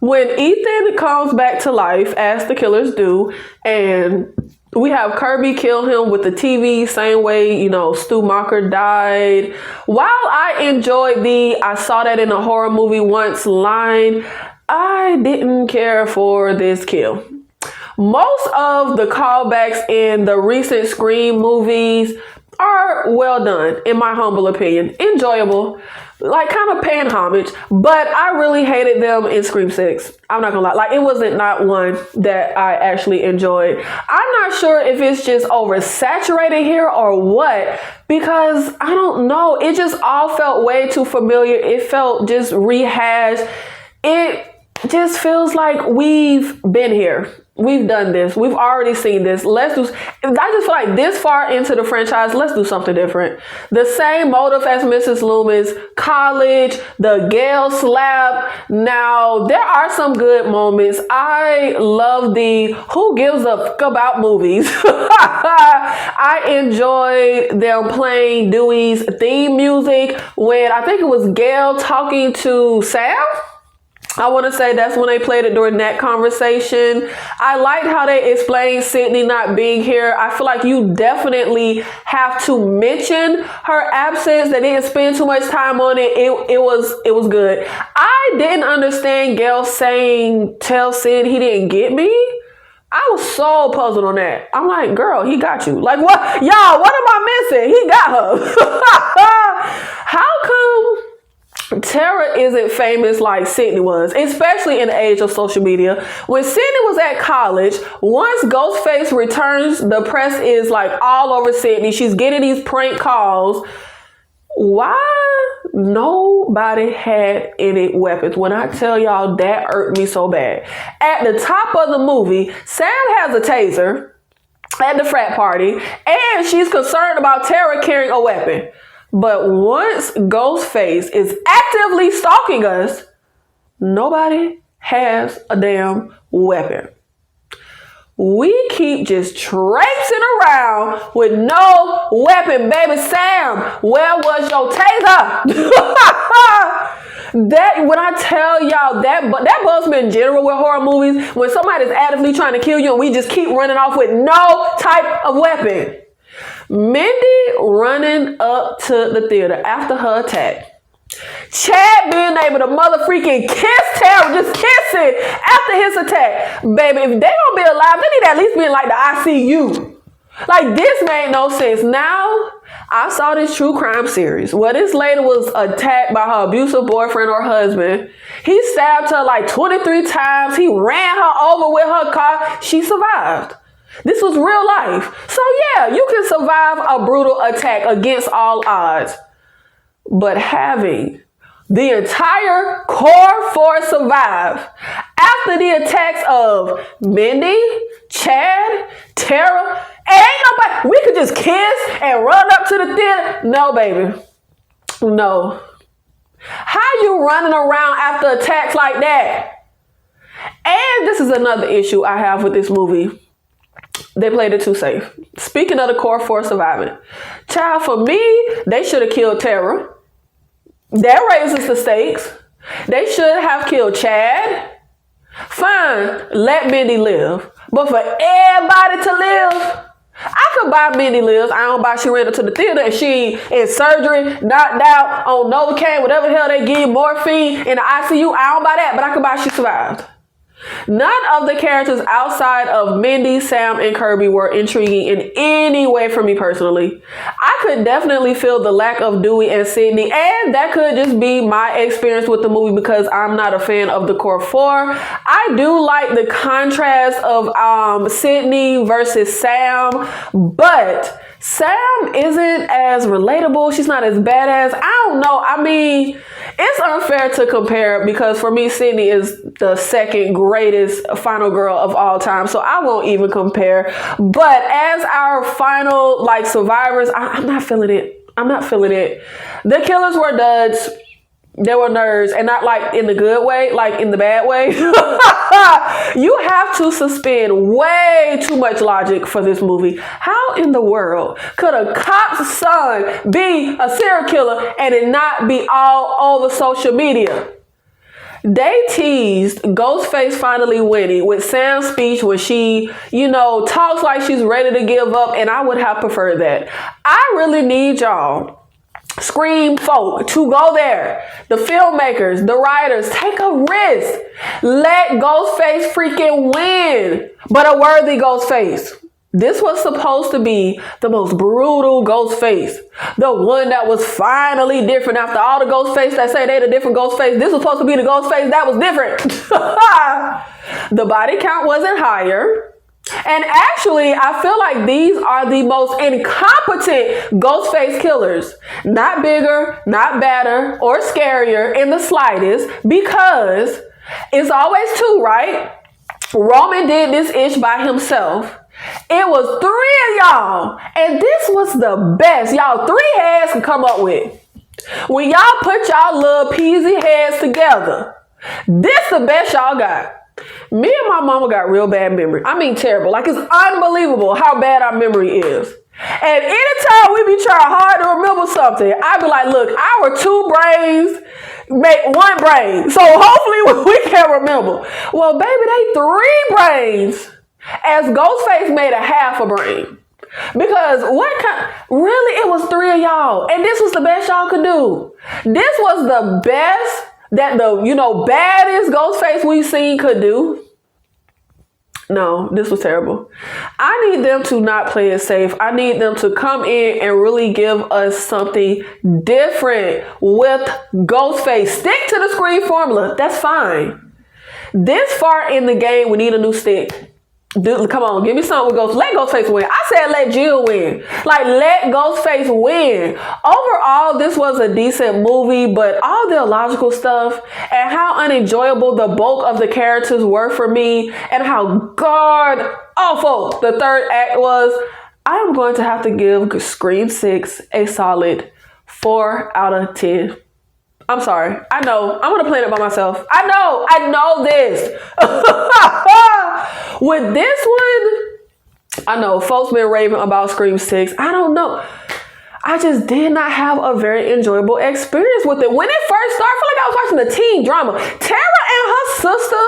When Ethan comes back to life, as the killers do, and we have Kirby kill him with the TV, same way, Stu Macher died. While I enjoyed I saw that in a horror movie once line, I didn't care for this kill. Most of the callbacks in the recent Scream movies are well done, in my humble opinion. Enjoyable, like kind of paying homage, but I really hated them in Scream 6. I'm not gonna lie, like it wasn't not one that I actually enjoyed. I'm not sure if it's just oversaturated here or what, because I don't know. It just all felt way too familiar. It felt just rehashed. It just feels like we've been here. We've done this. We've already seen this. I just feel like this far into the franchise, let's do something different. The same motive as Mrs. Loomis, college, the Gale slap. Now, there are some good moments. I love the who gives a fuck about movies. I enjoyed them playing Dewey's theme music when I think it was Gale talking to Sam. I want to say that's when they played it during that conversation. I liked how they explained Sydney not being here. I feel like you definitely have to mention her absence. They didn't spend too much time on it. It was good. I didn't understand Gale saying, tell Sid he didn't get me. I was so puzzled on that. I'm like, girl, he got you. Like, what? Y'all, what am I missing? He got her. How come Tara isn't famous like Sydney was, especially in the age of social media? When Sydney was at college, once Ghostface returns, the press is like all over Sydney. She's getting these prank calls. Why nobody had any weapons? When I tell y'all, that irked me so bad. At the top of the movie, Sam has a taser at the frat party, and she's concerned about Tara carrying a weapon. But once Ghostface is actively stalking us, nobody has a damn weapon. We keep just traipsing around with no weapon, baby. Sam, where was your taser? That, when I tell y'all that bugs me in general with horror movies, when somebody's actively trying to kill you and we just keep running off with no type of weapon. Mindy running up to the theater after her attack. Chad being able to motherfreaking kiss Tara, just kissing after his attack. Baby, if they gonna be alive, they need to at least be in like the ICU. Like, this made no sense. Now, I saw this true crime series where this lady was attacked by her abusive boyfriend or husband. He stabbed her like 23 times. He ran her over with her car. She survived. This was real life. So yeah, you can survive a brutal attack against all odds. But having the entire core force survive after the attacks of Mindy, Chad, Tara, ain't nobody, we could just kiss and run up to the theater. No, baby. No. How you running around after attacks like that? And this is another issue I have with this movie. They played it too safe. Speaking of the core force surviving, child, for me, they should have killed Tara. That raises the stakes. They should have killed Chad. Fine, let Mindy live. But for everybody to live, I could buy Mindy lives. I don't buy she ran into the theater and she in surgery, knocked out on Novocaine, whatever the hell they give, morphine in the ICU. I don't buy that, but I could buy she survived. None of the characters outside of Mindy, Sam, and Kirby were intriguing in any way for me personally. I could definitely feel the lack of Dewey and Sydney, and that could just be my experience with the movie because I'm not a fan of the core four. I do like the contrast of Sydney versus Sam, but Sam isn't as relatable. She's not as badass. I don't know. I mean, it's unfair to compare because for me, Sydney is the second greatest final girl of all time. So I won't even compare. But as our final survivors, I'm not feeling it. I'm not feeling it. The killers were duds. They were nerds, and not like in the good way, like in the bad way. You have to suspend way too much logic for this movie. How in the world could a cop's son be a serial killer and it not be all over social media? They teased Ghostface finally winning with Sam's speech when she, talks like she's ready to give up, and I would have preferred that. I really need y'all, Scream folk, to go there. The filmmakers, the writers, take a risk. Let Ghostface freaking win, but a worthy Ghostface. This was supposed to be the most brutal Ghostface. The one that was finally different after all the Ghostface that say they the different Ghostface. This was supposed to be the Ghostface that was different. The body count wasn't higher. And actually, I feel like these are the most incompetent Ghostface killers. Not bigger, not badder, or scarier in the slightest, because it's always two, right? Roman did this ish by himself. It was 3 of y'all, and this was the best y'all 3 heads could come up with. When y'all put y'all little peasy heads together, this the best y'all got. Me and my mama got real bad memory. I mean terrible. Like, it's unbelievable how bad our memory is. And anytime we be trying hard to remember something, I be like, look, our 2 brains make 1 brain. So hopefully we can remember. Well, baby, they 3 brains. As Ghostface made a half a brain. Because really, it was 3 of y'all. And this was the best y'all could do. This was the best that the, baddest Ghostface we've seen could do. No, this was terrible. I need them to not play it safe. I need them to come in and really give us something different with Ghostface. Stick to the Scream formula. That's fine. This far in the game, we need a new stick. Dude, come on, give me something with Ghostface. Let Ghostface win. I said let Jill win. Like, let Ghostface win. Overall, this was a decent movie, but all the illogical stuff and how unenjoyable the bulk of the characters were for me and how god awful the third act was, I am going to have to give Scream 6 a solid 4 out of 10. I'm sorry. I know. I'm going to play it by myself. I know this. With this one, I know folks been raving about Scream 6. I don't know. I just did not have a very enjoyable experience with it. When it first started, I feel like I was watching a teen drama. Tara and her sister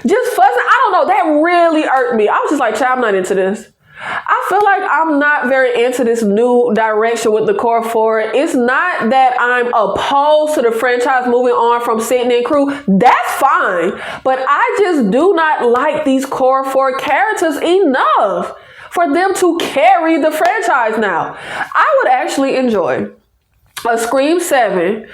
just fussing. I don't know. That really irked me. I was just like, child, I'm not into this. I feel like I'm not very into this new direction with the core 4. It's not that I'm opposed to the franchise moving on from Sidney and crew. That's fine. But I just do not like these core 4 characters enough for them to carry the franchise now. I would actually enjoy a Scream 7,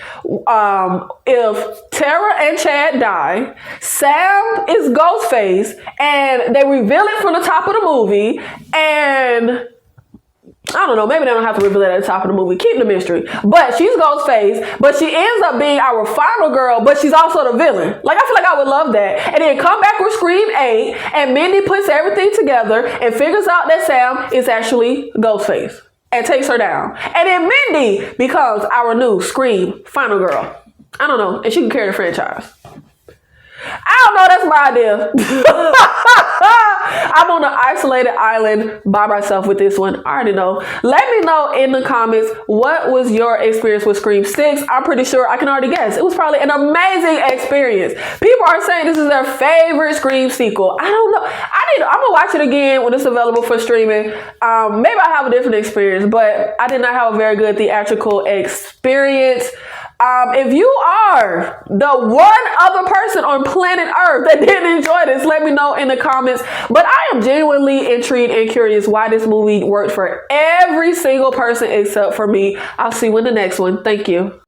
if Tara and Chad die, Sam is Ghostface, and they reveal it from the top of the movie, and I don't know, maybe they don't have to reveal it at the top of the movie. Keep the mystery. But she's Ghostface, but she ends up being our final girl, but she's also the villain. Like, I feel like I would love that. And then come back with Scream 8, and Mindy puts everything together and figures out that Sam is actually Ghostface and takes her down. And then Mindy becomes our new Scream final girl. I don't know. And she can carry the franchise. I don't know. That's my idea. I'm on an isolated island by myself with this one. I already know. Let me know in the comments, what was your experience with Scream 6? I'm pretty sure I can already guess. It was probably an amazing experience. People are saying this is their favorite Scream sequel. I don't know. I'm going to watch it again when it's available for streaming. Maybe I'll have a different experience, but I did not have a very good theatrical experience. If you are the one other person on planet Earth that didn't enjoy this, let me know in the comments. But I am genuinely intrigued and curious why this movie worked for every single person except for me. I'll see you in the next one. Thank you.